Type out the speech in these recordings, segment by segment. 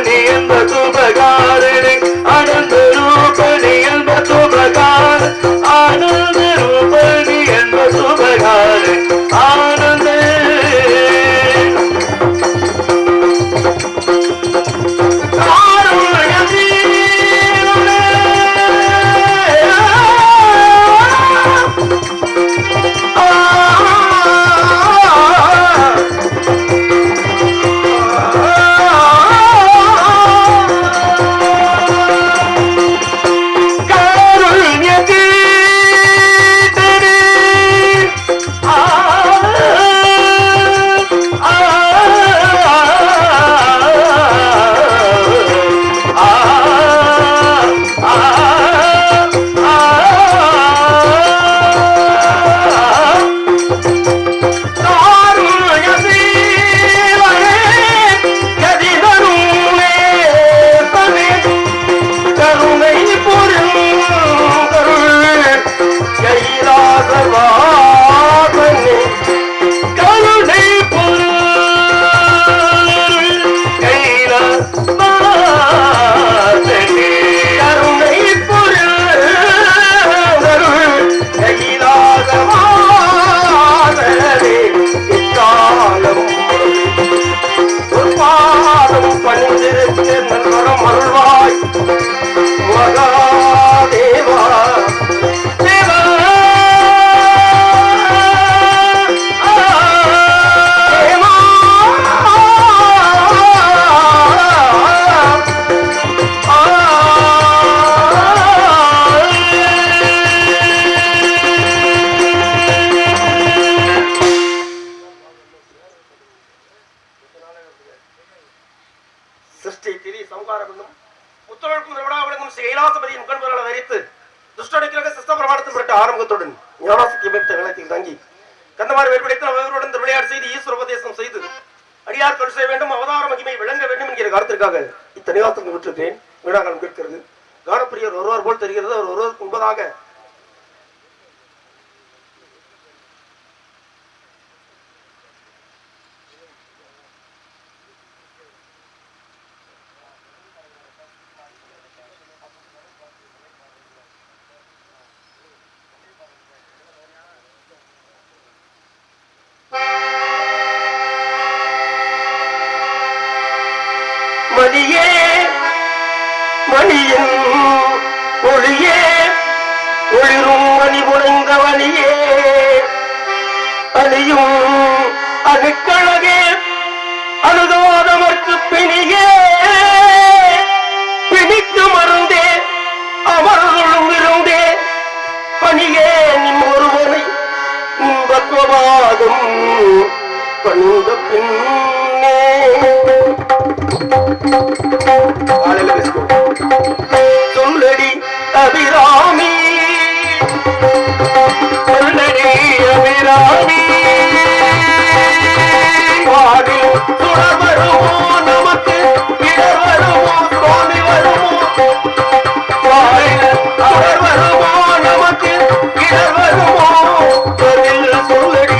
ரூபணி என்ப சுபகாரணி ஆனந்த ரூபணி என்ப சுபகார ஆனந்த ரூபணி என்ப சுபகாரணி ஆனந்த ஆரம்பத்துடன் ஞானசக்தி அமைத்த நிலத்தில் தங்கி கந்தமார் வேறுபடைத்து அவர்களுடன் விளையாட்டு செய்து ஈஸ்வர உபதேசம் செய்து அடியார் தொழில் செய்ய வேண்டும் அவதார மகிமை விளங்க வேண்டும் என்கிற காரணத்திற்காக இத்தனை வாசங்கள் விட்டுட்டேன். விழாக்காலம் கேட்கிறது. கானப்பிரியர் ஒருவர் போல் தெரிகிறது. அவர் ஒருவருக்கு முன்பதாக மணியே மணியின் ஒளியே ஒளிரும் மணி புனைந்த வழியே அழியும் அணுக்கழகே அனுதோதமற்கு பிணியே பிணிக்கு மருந்தே அமர்களும் இருந்தே பணியே நின் ஒருவனை இன்பத்துவாதும் பணிந்த பின்னே சொல்லடி அபிராமி சொல்லடி அபிராமி பாடில் சுடர் வருமோ நமக்கு இடர் வருமோ சுவாமி வருமோ பாடில் அவர் வருமோ நமக்கு இடர் வருமோ சொல்லடி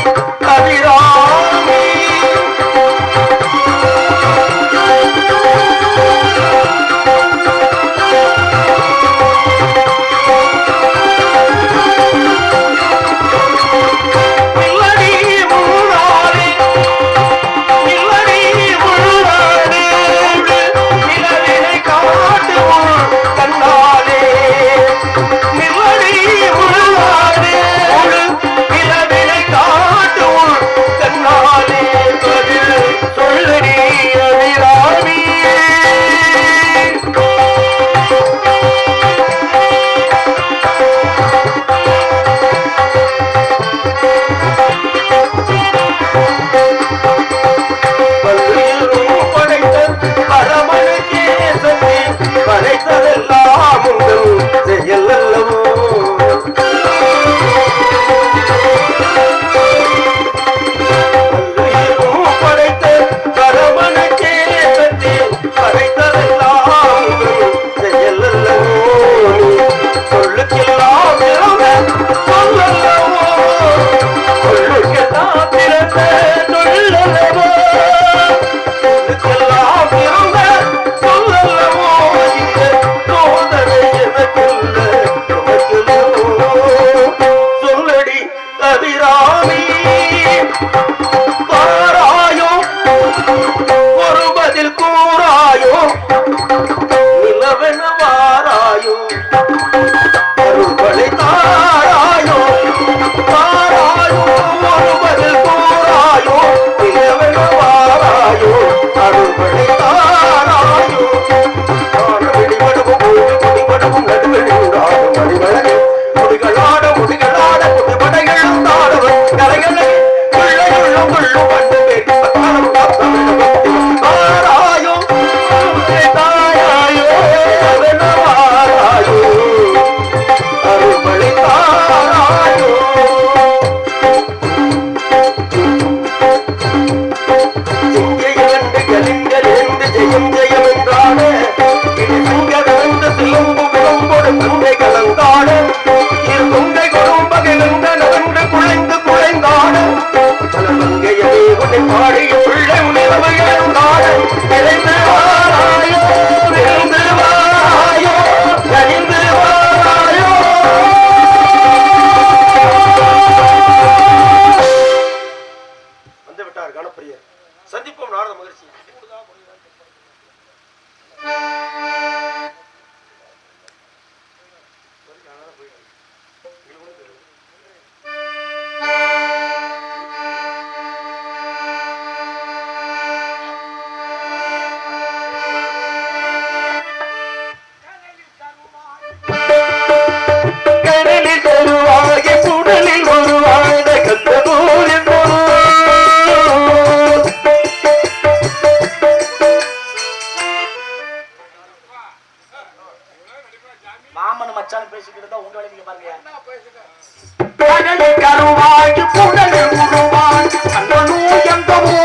அபிராமி பிள்ளடி அபிராமி பாராயோ ஒரு பதில் கூறாயோ நிலவென வாராயோ அருள்களை தாராயோ தாராயோ ஒரு பதில் கூறாயோ நிலவென வாராயோ அருள்களை தாராயோ குடிபடவும் நடுவெளியூடாடும் அடிவழகு முடிகளாட முடிகளாட புதுப்படைகளும் தாடவன் கரைகளை கொள்ளையுள்ளும் கொள்ளும் கண்டு தாராயோ தாராயோ வாராயோ அருள்களை தாராயோ இங்கே கலிங்கலிருந்து ஜெயம் ஜெயம் என்றாட இது சங்கடந்த சிலம்பு விளம்போடு தந்தை கலந்தாட இரு தொங்கை கொடும்பகிழ்ந்த நகன்று குழைந்து குழைந்தாட பல மங்கையவே உன்னை பாடிய பிள்ளை உணர்வுகிறாட விரைந்து வாராயோ விரைந்து வாராயோ கனிந்து வாராயோ வந்து விட்டார் கணப்பிரியர். சந்திப்போம் நாரத மகிழ்ச்சி. கடலில் ஒருவாய சுடலில் ஒருவாய கந்தனூரில் மாமன் மச்சான் பேசிக்கிட்டு தான் உங்க வேலைக்கு பாருங்க. கடலில் கருவாய் புடலில் உருவாய் கந்தனூர் எந்தமோ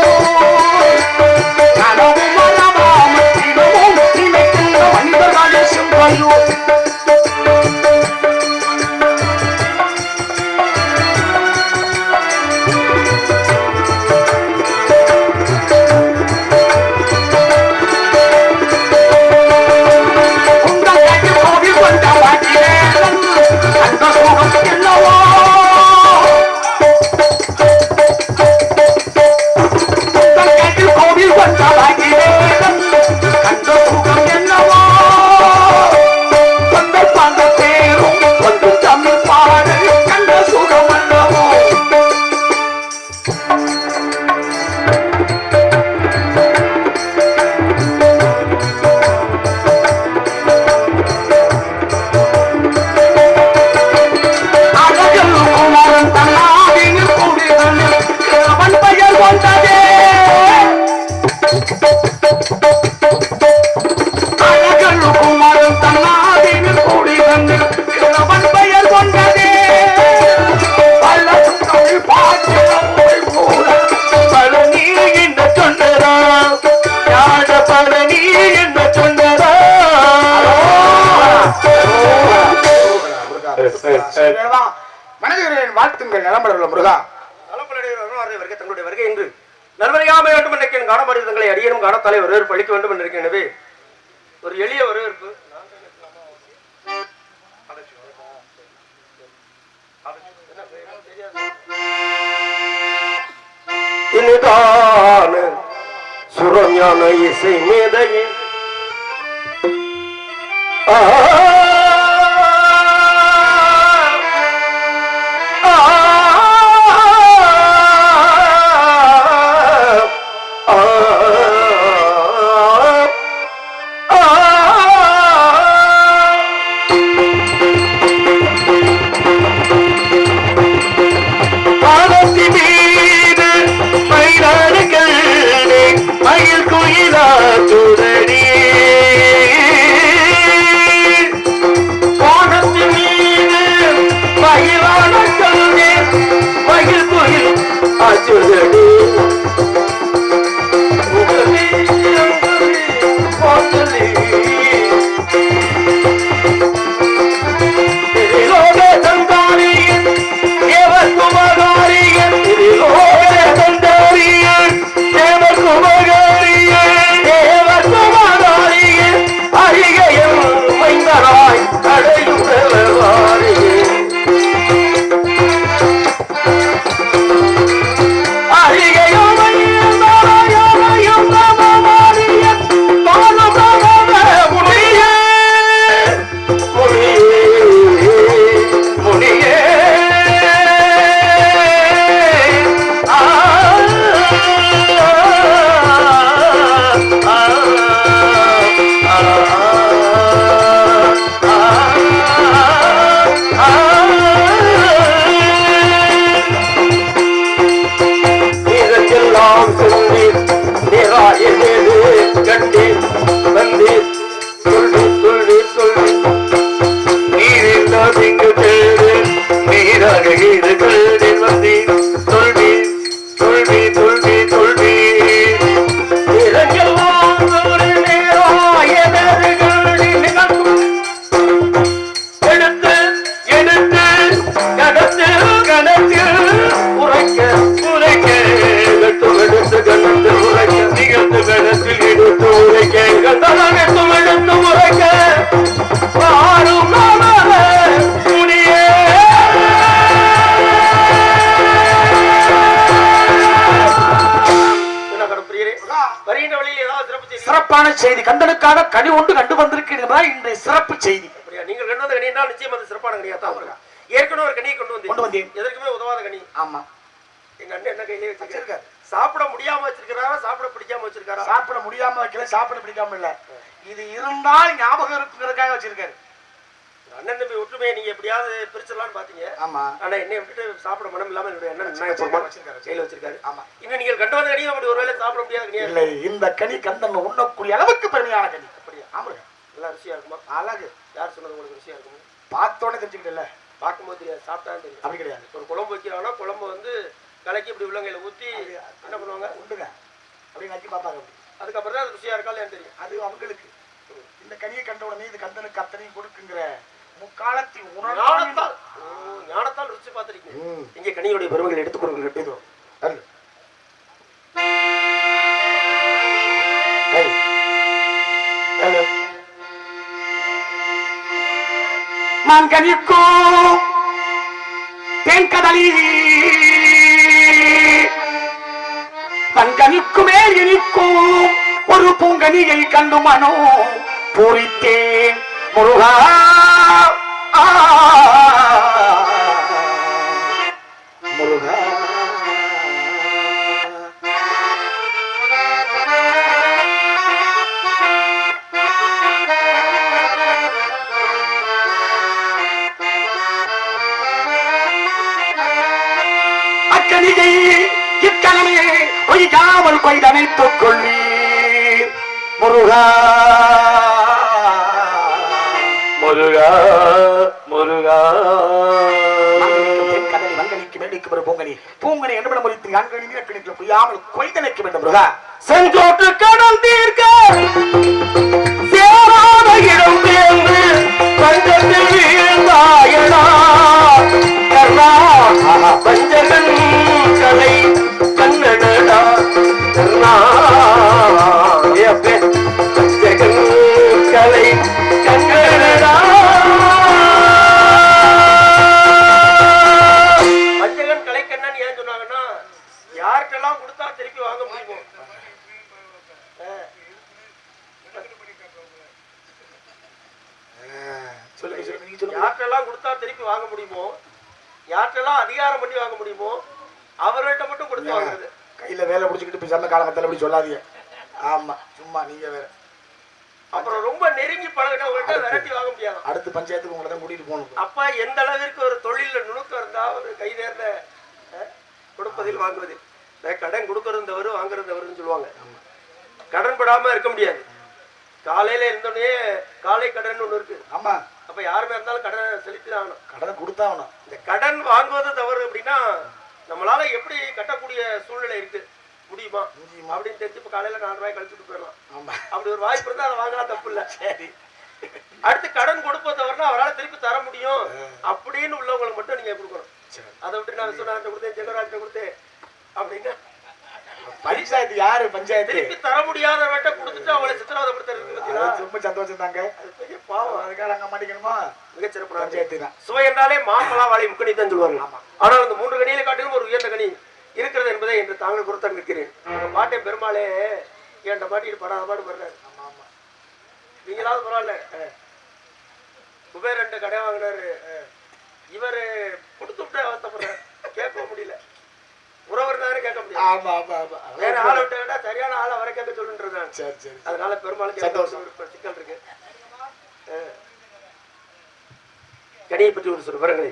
கனவும் மரமாமல் தினமும் நினைக்கின்ற மனிதர்களே செம்பாயோ வாழ்த்துங்கள் நலம்பட முருகா. தங்களுடைய வருகை என்று நல்வரையாம வேண்டும் என்று காணப்படுகிற தங்களை அடியனும் காணத்தாலே வரவேற்பு அளிக்க வேண்டும் என்று இருக்கிற. எனவே ஒரு எளிய வரவேற்பு. இதுதான சுரஞான இசை மேதையின் மயில் குயிலா துடடி சிறப்பான செய்தி. கந்தனுக்காக கனி ஒன்று கண்டு வந்திருக்கிறதா இன்றைய சிறப்பு செய்தி. அப்படியா? நீங்கள் கண்டு வந்த கனி என்றால் நிச்சயம் அது சிறப்பான கனியா தான் இருக்கும். ஏற்கனவே ஒரு கனியை கொண்டு வந்தேன். எதற்குமே உதவாத கனி. ஆமா, எங்க அண்ணன் என்ன கையிலே வச்சிருக்காரு? சாப்பிட முடியாம வச்சிருக்காரா, சாப்பிட பிடிக்காம வச்சிருக்காரா? சாப்பிட முடியாம வைக்கல, சாப்பிட பிடிக்காம இல்ல. இது இருந்தால் ஞாபகம் இருக்குங்கிறதுக்காக வச்சிருக்காரு. அண்ணன் தம்பி ஒற்றுமையை நீங்க எப்படியாவது பிரிச்சிடலாம்னு பாத்தீங்க. ஆமா, ஆனா என்னை விட்டுட்டு சாப்பிட மனம் இல்லாம என்னுடைய அண்ணன் கையில வச்சிருக்காரு. ஆமா, இன்னும் நீங்கள் கண்டு வந்த கனியும் அப்படி ஒருவேளை சாப்பிட முடியாத கனியா இல்லை. இந்த கனி கந்தன் உண்ணக்கூடிய அளவுக்கு பெருமையான கனி. அப்படியா? ஆமா, நல்லா ருசியா இருக்குமா? அழகு. யார் சொன்னது உங்களுக்கு ருசியா இருக்கும்? பார்த்தோன்னே தெரிஞ்சுக்கிட்டல, பார்க்கும்போது தெரியாது, சாப்பிட்டா தெரியும். அப்படி கிடையாது. ஒரு குழம்பு வைக்கிறாங்கன்னா குழம்பு வந்து கலக்கி இப்படி உள்ளங்கையில ஊத்தி என்ன பண்ணுவாங்க? உண்டுங்க அப்படி நக்கி பார்ப்பாங்க. அதுக்கப்புறம் தான் அது ருசியா இருக்கா இல்லையான்னு தெரியும். அது அவங்களுக்கு. இந்த கனியை கண்ட உடனே இது கந்தனுக்கு அத்தனையும் கொடுக்குங்கிற முக்காலத்தில் ஞானத்தால் ருசி பார்த்திருக்கீங்க. இங்கே கனியுடைய பெருமைகள் எடுத்துக் கொடுங்க. மாங்கனிக்கும் தேன்கதலி பங்கனிக்குமே இனிக்கும் ஒரு பூங்கனியை கண்டு மனோ பூரித்தேன் முருகா. முருகா அக்கனியை இக்கணமே பொய்யாமல் கொய்தனைத்துக் கொள்வீர் முருகா. முருகா முருகா கதலி வங்கனிக்கு மேடிக்கு ஒரு பூங்கனி பூங்கனி என்று முறித்து அங்கனி நீரக்கணிக்கு புரியாமல் கொய்தனைக்கு வேண்டும் முருகா. செஞ்சோட்டு கடல் தீர்க்க சேராத இடம் தேர்ந்து பஞ்சத்தில் வீழ்ந்தாயடா கர்ணா பஞ்சகன் கலை கண்ணடா கர்ணா பஞ்சகன் கலை கண்ணடா. பஞ்சகன் கலை கண்ணன் ஏன் சொன்னாங்கன்னா யாருக்கெல்லாம் கொடுத்தா திருப்பி வாங்க முடியுமோ, யார்கிட்டெல்லாம் கொடுத்தா திருப்பி வாங்க முடியுமோ, யார்கிட்டெல்லாம் அதிகாரம் பண்ணி வாங்க முடியுமோ அவர்கிட்ட மட்டும் கொடுத்து வாங்குறது. கையில வேலை பிடிச்சிக்கிட்டு போய் சம காலத்தில் அப்படி சொல்லாதீங்க. ஆமா, சும்மா நீங்க வேற. அப்புறம் ரொம்ப நெருங்கி பழகிட்டவங்கள்ட்ட விரட்டி வாங்க முடியாது. அடுத்த பஞ்சாயத்துக்கு உங்களை தான் கூட்டிட்டு போகணும். அப்ப எந்த அளவிற்கு ஒரு தொழில நுணுக்கம் இருந்தா ஒரு கை நேர்ந்த கொடுப்பதில் வாங்குவதில். கடன் கொடுக்கறது தவறு, வாங்குறது தவறுன்னு சொல்லுவாங்க. கடன் படாம இருக்க முடியாது. காலையில இருந்தோடனே காலை கடன் ஒண்ணு இருக்கு. ஆமா, அப்ப யாருமே இருந்தாலும் கடனை செலுத்தி ஆகணும், கடனை கொடுத்தாகணும். இந்த கடன் வாங்குவது தவறு அப்படின்னா நம்மளால எப்படி கட்டக்கூடிய சூழ்நிலை இருக்கு முடியுமா அப்படின்னு தெரிஞ்சு இப்ப காலையில 4 ரூபாய் கழிச்சுட்டு போயிடலாம். அப்படி ஒரு வாய்ப்பு இருந்தா அதை வாங்கலாம், தப்பு இல்ல. சரி, அடுத்து கடன் கொடுப்பது தவறுனா அவரால் திருப்பி தர முடியும் அப்படின்னு உள்ளவங்களுக்கு மட்டும் நீங்க கொடுக்கணும். அதை விட்டு நான் விஸ்வநாதன் கொடுத்தேன், ஜெகராஜ் கொடுத்தேன் அப்படின்னா பஞ்சாயத்து யாரு? பஞ்சாயத்து திருப்பி தர முடியாதவர்கிட்ட கொடுத்துட்டு அவங்களை சித்திரவதைப்படுத்துறது ரொம்ப சந்தோஷம் தாங்க. பாவம், அதுக்காக அங்க மாட்டிக்கணுமா? மிகச்சிறப்பு பஞ்சாயத்து தான். சுவை என்றாலே மாம்பழா வாழை முக்கணி தான் சொல்லுவாங்க. ஆனால் அந்த 3 கனியில காட்டிலும் ஒரு உயர்ந்த கனி இருக்கிறது என்பதை என்று தாங்கள் பொறுத்தான் இருக்கிறேன். பாட்டை பெருமாளே என்கிட்ட மாட்டிட்டு படாத பாடு படுறாரு. நீங்களாவது பரவாயில்ல. குபேர் 2 கடை வாங்கினாரு, இவரு கொடுத்து விட்டு அவஸ்தப்படுறாரு, கேட்க முடியல. உறவர் தானே கேட்க முடியாது, வேற ஆளை விட்டா சரியான ஆளை வர கேட்க சொல்லுன்றான். அதனால பெருமாளுக்கு சிக்கல் இருக்கு. கனியை பற்றி ஒரு சில விவரங்களை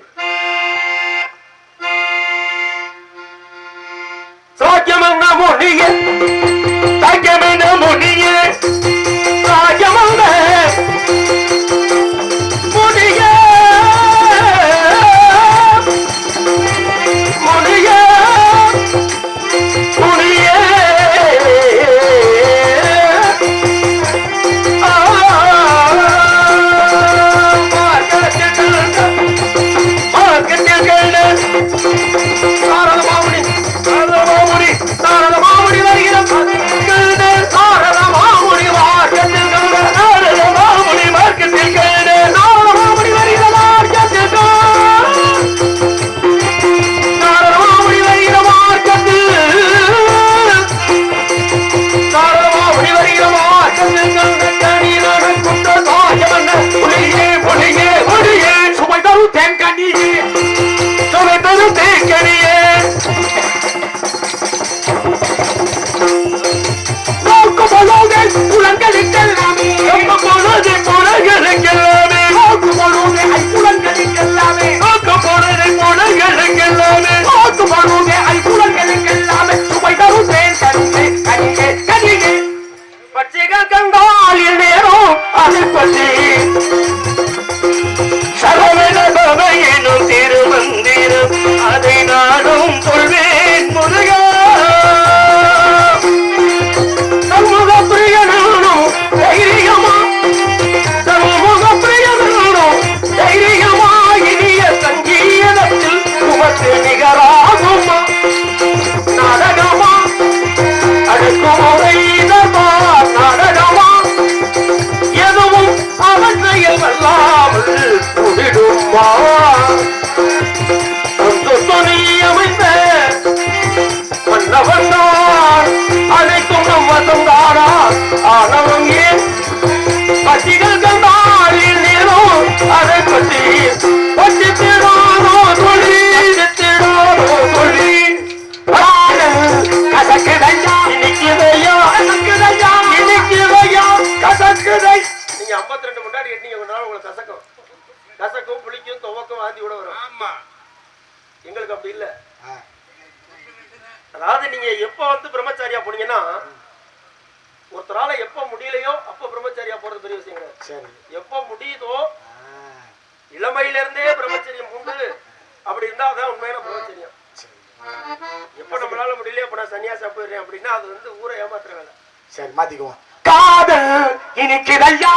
சாக்கியமங்க மொழியே சாக்கியமங்க மொழியே சாக்கியமங்க மொழியே மொழியே மொழியே மார்க்கெட்டில் தாராளமாவுடி வருகிறார். வாந்தி கூட வரும். ஆமா, எங்களுக்கு அப்படி இல்ல. அதாவது நீங்க எப்ப வந்து பிரம்மச்சாரியா போனீங்கன்னா ஒருத்தரால எப்ப முடியலையோ அப்ப பிரம்மச்சாரியா போறது பெரிய விஷயம் கிடையாது. எப்ப முடியுதோ இளமையில இருந்தே பிரம்மச்சரியம் உண்டு. அப்படி இருந்தா அதான் உண்மையான பிரம்மச்சரியம். எப்ப நம்மளால முடியல அப்ப நான் சன்னியாசா போயிடுறேன் அப்படின்னா அது வந்து ஊரை ஏமாத்துற வேலை. சரி, மாத்திக்குவோம். காதல் இனிக்கிறையா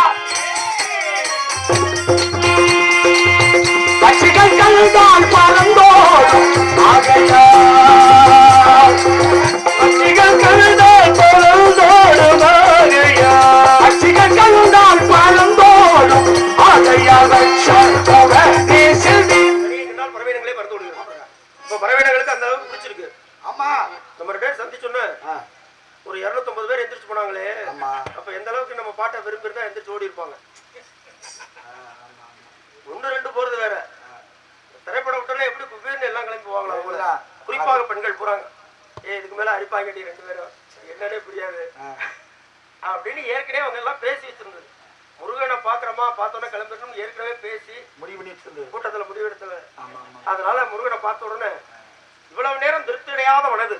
பட்சிகள் கல்தான் பறந்தோடும் ஆகையா பட்சிகள் கல்தான் பறந்தோடும் ஆகையா பட்சிகள் கல்தான் பறந்தோடும் ஆகையா பறவைகளே பறந்து விடுங்க. இப்ப பறவைகளுக்கு அந்த அளவுக்கு பிடிச்சிருக்கு. ஆமா, நம்ம ரெண்டு பேரும் சந்திச்சோன்னு ஒரு 250 பேர் எந்திரிச்சு போனாங்களே, அப்ப எந்த அளவுக்கு நம்ம பாட்டை விரும்பிருந்தா எந்திரிச்சு ஓடி இருப்பாங்க. 1-2 போறது வேற. திரைப்படம் விட்டாலே எப்படி குபீர்னு எல்லாம் கிளம்பி போவாங்களா? குறிப்பாக பெண்கள் போறாங்க. இதுக்கு மேல அடிப்பாங்கடி 2 பேரும் என்னன்னே புரியாது அப்படின்னு ஏற்கனவே அவங்க எல்லாம் பேசி வச்சிருந்தது. முருகனை பாக்குறமா பார்த்தோன்னா கிளம்பிடணும் ஏற்கனவே பேசி முடிவு பண்ணி வச்சிருந்தது. கூட்டத்துல முடிவெடுத்தது. அதனால முருகனை பார்த்த உடனே இவ்வளவு நேரம் திருப்தி அடையாத மனது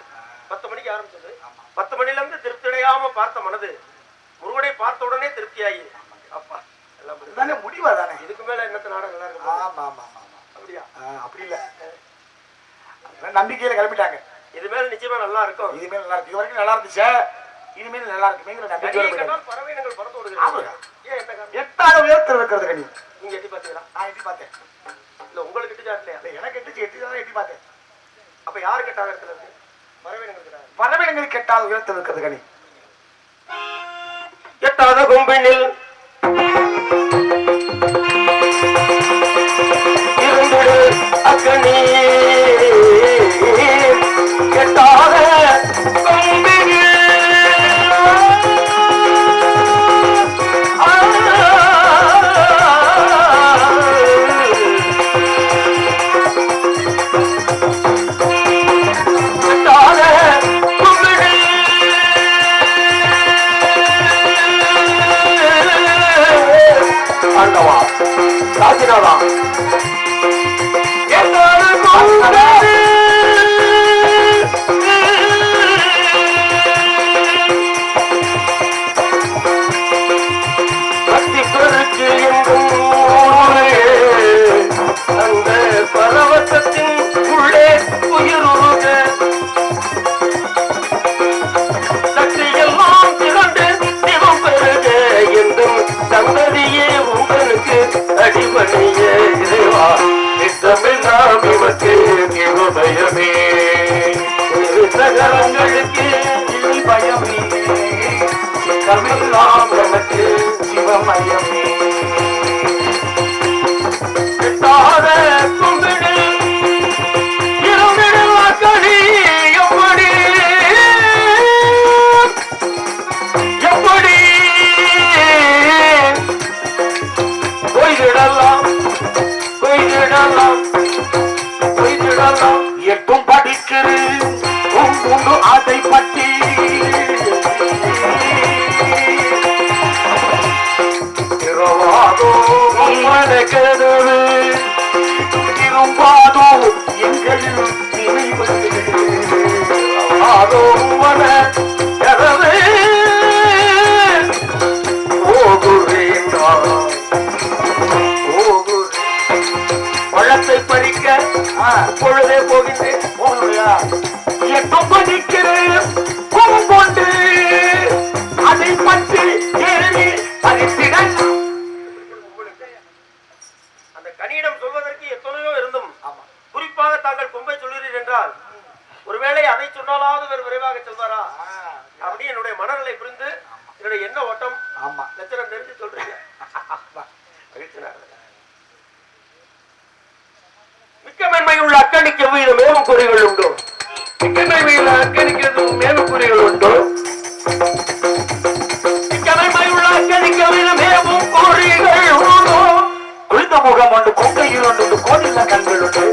10 மணிக்கு ஆரம்பிச்சது. 10 மணில இருந்து திருப்தி அடையாம பார்த்த மனது முருகனை பார்த்த உடனே திருப்தியாகி அப்பா எல்லாம் முடிவா தானே. இதுக்கு மேல என்னத்த நாடகம் நல்லா இருக்கும். அப்படியா? அப்படி இல்ல, நம்பிக்கையில கிளம்பிட்டாங்க. இது மேல நிச்சயமா நல்லா இருக்கும். இது மேல நல்லா இருக்கு. இது வரைக்கும் நல்லா இருந்துச்சு, இனிமேல் நல்லா இருக்குமேங்கிற நம்பிக்கையோட பறவைகள் பறந்து விடுங்க. ஏன் என்ன காரணம்? 8ஆவது உயரத்தில் இருக்கிறது கனி. நீங்க எட்டி பாத்தீங்களா? நான் எட்டி பார்த்தேன். இல்ல உங்களுக்கு எட்டி சாட்டலையா? எனக்கு எட்டி தான் எட்டி பார்த்தேன். அப்ப யாரு கெட்டாத இடத்துல இருக்கு? பறவைகள் கெட்டாத உயரத்தில் இருக்கிறது கனி. எட்டாத கொம்பினில் இருந்துடு அக்கனி எட்டாத கொம்பினில் ராஜினாவா பக்தி பெருக்கு எங்கும் அந்த பரவசத்தின் உள்ளே உயிருக சக்தியெல்லாம் திரண்டு தினம் பெருக என்றும் சந்ததியே உங்களுக்கு அடிமணிய இறைவா நித்தமெல்லாம் இவற்கு நிருபயமே சகலங்களுக்கு இனி பயமே சித்தமெல்லாம் எனக்கு சிவமயமே எட்டாத கும்பிடு இருமிடு அக்கடி எப்படி எப்படி எட்டும் படிக்கிறது உண்டு அதை பற்றி கதவு திரும்பாதோ எங்கள் நினைவு மன கதவு ஓகுறேன் பழத்தை பறிக்க பொழுதே போகின்றேன். எட்டும் படிக்கிறேன் கொண்டு அதை பற்றி கேள்வி பறித்திட அந்த கனியிடம் சொல்வதற்கு எத்தனையோ இருந்தும் குறிப்பாக தாங்கள் கொம்பை சொல்கிறீர் என்றால் ஒருவேளை அதை சொன்னாலாவது வேறு விரைவாக செல்வாரா அப்படி என்னுடைய மனநிலை புரிந்து என்னுடைய எண்ண ஓட்டம் லட்சணம் தெரிஞ்சு சொல்றீங்க. மிக்க மென்மையுள்ள அக்கணிக்கு எவ்வித மேலும் குறிகள் உண்டோ? மிக்க மென்மையுள்ள அக்கணிக்கு மேலும் குறிகள் உண்டோ? மிக்க மென்மையுள்ள அக்கணிக்கு எவ்வித மேலும் குறிகள் உண்டோ? குளித்த முகம் உண்டு கொங்கையில் உண்டு கோயில கண்கள் உண்டு.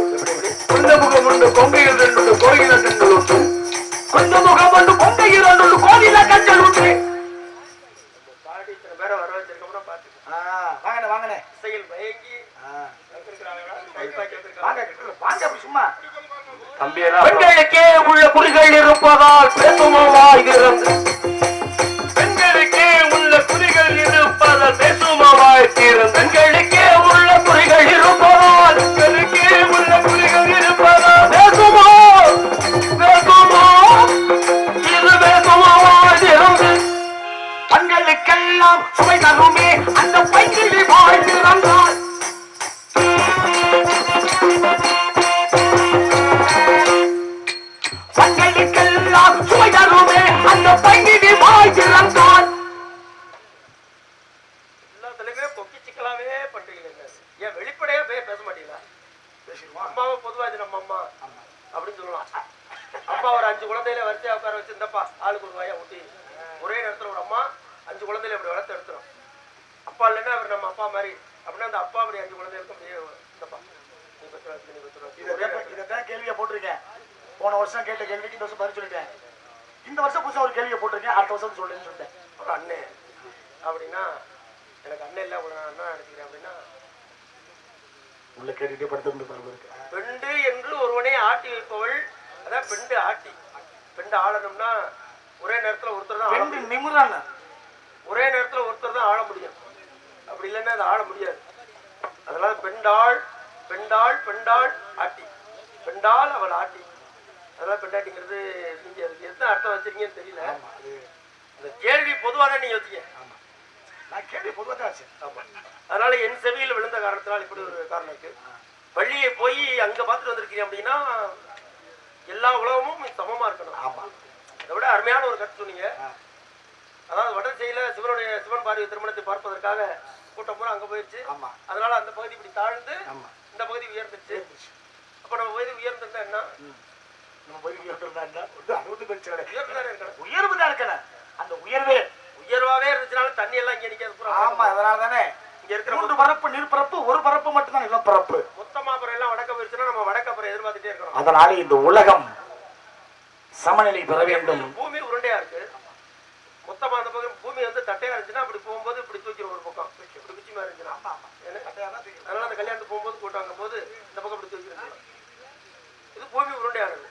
குளித்த முகம் உண்டு கொங்கையில் உண்டு கோயில கண்கள் உண்டு. குளித்த முகம் உண்டு கொங்கையில் உண்டு கோயில கண்கள் உண்டு. பேரை வர வச்சிருக்கோம்னா பாத்துக்கோ. வாங்கண்ணே வாங்கண்ணே செயல் பயங்கி கைப்பாக்க பெண்களுக்கே உள்ள குறிகள் இருப்பதால் பேசுமாய் திறந்து பெண்களுக்கே உள்ள குறிகள் இருப்பதால் பேசுமாய் திறந்து பெண்களுக்கே உள்ள குறிகள் இருப்பதால் பெண்களுக்கே உள்ள குறிகள் இருப்பதால் பேசுமோ பேசுமோ இது பேசுமாய் திறந்து பெண்களுக்கெல்லாம் சுவை தருமே அந்த பைங்கிலி வாய் திறந்தால் பெண்களுக்கெல்லாம் சுவை தருமே அந்த பைங்கிலி வாய் திறந்தால் எல்லாத்துலயுமே பொக்கி சிக்கலாவே பண்றீங்க. ஏன் வெளிப்படையா பேச மாட்டீங்களா? அம்மாவை பொதுவா இது நம்ம அம்மா அப்படின்னு சொல்லலாம். அம்மா ஒரு 5 குழந்தையில வரிசையா உட்கார வச்சு இந்தப்பா ஆளுக்கு ஒரு வாயா ஊட்டி ஒரே நேரத்துல ஒரு அம்மா 5 குழந்தையில அப்படி வளர்த்து எடுத்துரும். அப்பா இல்லைன்னா அவர் நம்ம அப்பா மாதிரி அப்படின்னா அந்த அப்பா அப்படி 5 குழந்தைகளுக்கும் இந்தப்பா நீ பத்து இதான் கேள்வியை போட்டிருக்கேன். போன வருஷம் கேட்ட கேள்விக்கு இந்த வருஷம் பதில் சொல்லிட்டேன். இந்த வருஷம் புதுசா ஒரு கேள்வியை போட்டிருக்கேன். அடுத்த வருஷம் சொல்றேன்னு சொல்லிட்டேன். ஒரு அண்ணே அப்படின்னா எனக்கு அண்ணன் இல்லை அண்ணா நினைச்சுக்கிறேன் அப்படின்னா உள்ள கேட்டுட்டே படுத்து பாருங்க. பெண்டு என்று ஒருவனை ஆட்டி வைப்பவள் அதான் பெண்டு ஆட்டி. பெண்டு ஆளணும்னா ஒரே நேரத்துல ஒருத்தர் தான் பெண்டு நிமிரான ஒரே நேரத்துல ஒருத்தர் தான் ஆள முடியும். அப்படி இல்லைன்னா அதை ஆள முடியாது. அதனால பெண்டாள் பெண்டாள் பெண்டாள் ஆட்டி பெண்டாள் அவள் ஆட்டி. அதெல்லாம் பெண்டாட்டிங்கிறது நீங்க அதுக்கு எந்த அர்த்தம் வச்சிருக்கீங்கன்னு தெரியல. இந்த கேள்வி பொதுவாக தான் நீங்க வச்சீங்க. நான் கேள்வி பொதுவாக தான் வச்சேன். ஆமா. அதனால என் செவியில் விழுந்த காரணத்தினால் இப்படி ஒரு காரணம் இருக்கு. பள்ளியை போய் அங்க பார்த்துட்டு வந்திருக்கீங்க அப்படின்னா எல்லா உலகமும் சமமா இருக்கணும். ஆமா. அதை விட அருமையான ஒரு கருத்து சொன்னீங்க. அதாவது வடசையில சிவன் பார்வை திருமணத்தை பார்ப்பதற்காக கூட்டம் பூரா அங்க போயிடுச்சு. அதனால அந்த பகுதி இப்படி தாழ்ந்து இந்த பகுதி உயர்ந்துச்சு. அப்ப நம்ம பகுதி உயர்ந்திருந்தா என்ன? நம்ம பகுதி உயர்ந்திருந்தா இருக்கணும். உயர்வு தான் இருக்கணும். அந்த உயர்வாவே இருந்துச்சுனாலும் தண்ணி எல்லாம் இங்க நிக்காது. ஆமா. அதனால தானே இங்க இருக்கிற 3 பரப்பு நீர்பரப்பு ஒரு பரப்பு மட்டும் தான் நிலப்பரப்பு. மொத்தமா அப்புறம் எல்லாம் வடக்க போயிடுச்சுன்னா நம்ம வடக்க அப்புறம் எதிர்பார்த்துட்டே இருக்கிறோம். அதனால இந்த உலகம் சமநிலை பெற வேண்டும். பூமி உருண்டையா இருக்கு. மொத்தமா அந்த பக்கம் பூமி வந்து தட்டையா இருந்துச்சுன்னா அப்படி போகும்போது இப்படி தூக்கிடும் ஒரு பக்கம் இப்படி குச்சி மாதிரி இருந்துச்சுன்னா. அதனால அந்த கல்யாணத்துக்கு போகும்போது கூட்டாங்க போது இந்த பக்கம் இப்படி தூக்கிடும். இது பூமி உருண்டையானது.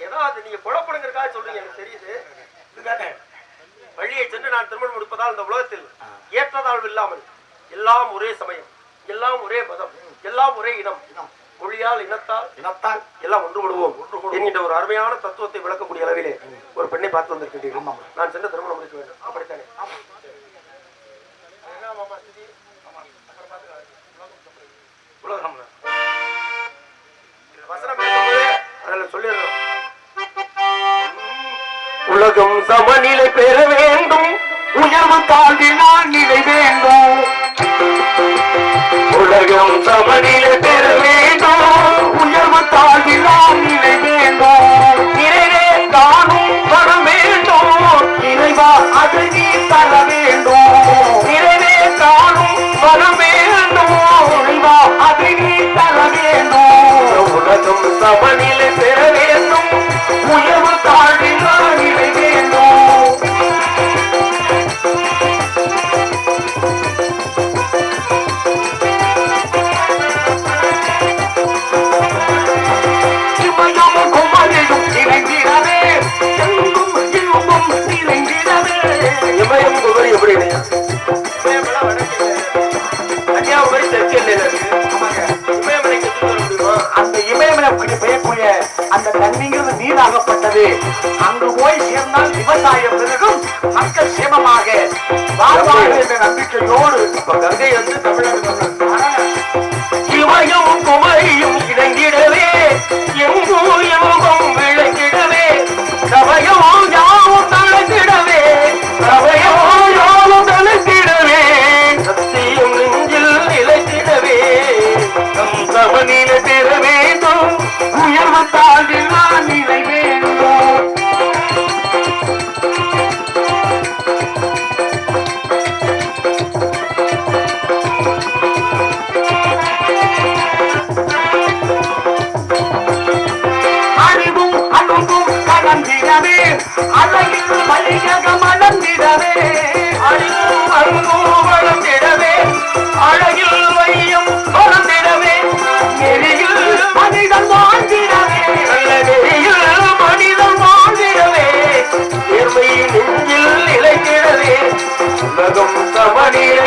ஏதோ அது நீங்க குழப்பணுங்கிறதுக்காக சொல்றீங்க, எனக்கு தெரியுது. வழியை சென்று நான் திருமணம் முடிப்பதால் இந்த உலகத்தில் ஏற்றதாழ்வு இல்லாமல் எல்லாம் ஒரே சமயம், எல்லாம் ஒரே மதம், எல்லாம் ஒரே இனம், மொழியால் இனத்தால் எல்லாம் ஒன்றுபடுவோம் என்கின்ற ஒரு அருமையான தத்துவத்தை விளக்கக்கூடிய அளவிலே ஒரு பெண்ணை பார்த்து வந்திருக்கின்றீர்கள். நான் சென்று திருமணம் முடிக்க வேண்டும். அப்படித்தானே? உலகம் வசனம் பேசும்போது அதில் சொல்லிடுறோம். உலகம் சமநிலை பெற வேண்டும், உயர்வு தாழ்வினால் நிலை வேண்டும். உலகம் சமநிலை பெற வேண்டும், உயர்வு தாழ்வினால் நிலை வேண்டும். நிறைவே தானும் வர வேண்டும், இறைவா அதை நீ தர வேண்டும். நிறைவே தானும் வர வேண்டும், இறைவா அதை நீ தர வேண்டும். உலகம் சமநிலை பெற வேண்டும், உயர்வு தாழ்வினால் நிலை வேண்டும். இமயமும் குமரியும் நிறைந்திடவே, எங்கும் இன்பம் நிறைந்திடவே. இமயம் குமரி எப்படி இமயமெல்லாம் வடக்கு கன்னியாகுமரி தெற்கு எல்லையில இருக்கு. இமயமலை கற்று வர முடியுமா? அந்த இமயமலை பெய்யக்கூடிய அந்த தண்ணீங்கிறது நீராகப்பட்டது. அங்கு போய் சேர்ந்தால் விவசாயம் பெருகும், மக்கள் சேமமாக வாழ்வார்கள் என்ற நம்பிக்கையோடு இப்ப கங்கை வந்து தமிழ்நாடு இமயம் குமரியும் இணைந்திடவே, எங்கும் இன்பம் விளைந்திடவே, சமயம் யாவும் தளர்ந்திடவே, சமயம் யாவும் தளர்ந்திடவே, சத்தியம் நெஞ்சில் நிலைத்திடவே, நம் சமநிலை பெற வேண்டும், உயர்வு தாழ்வினால் நிலை வேண்டும். உலகம் சமநீர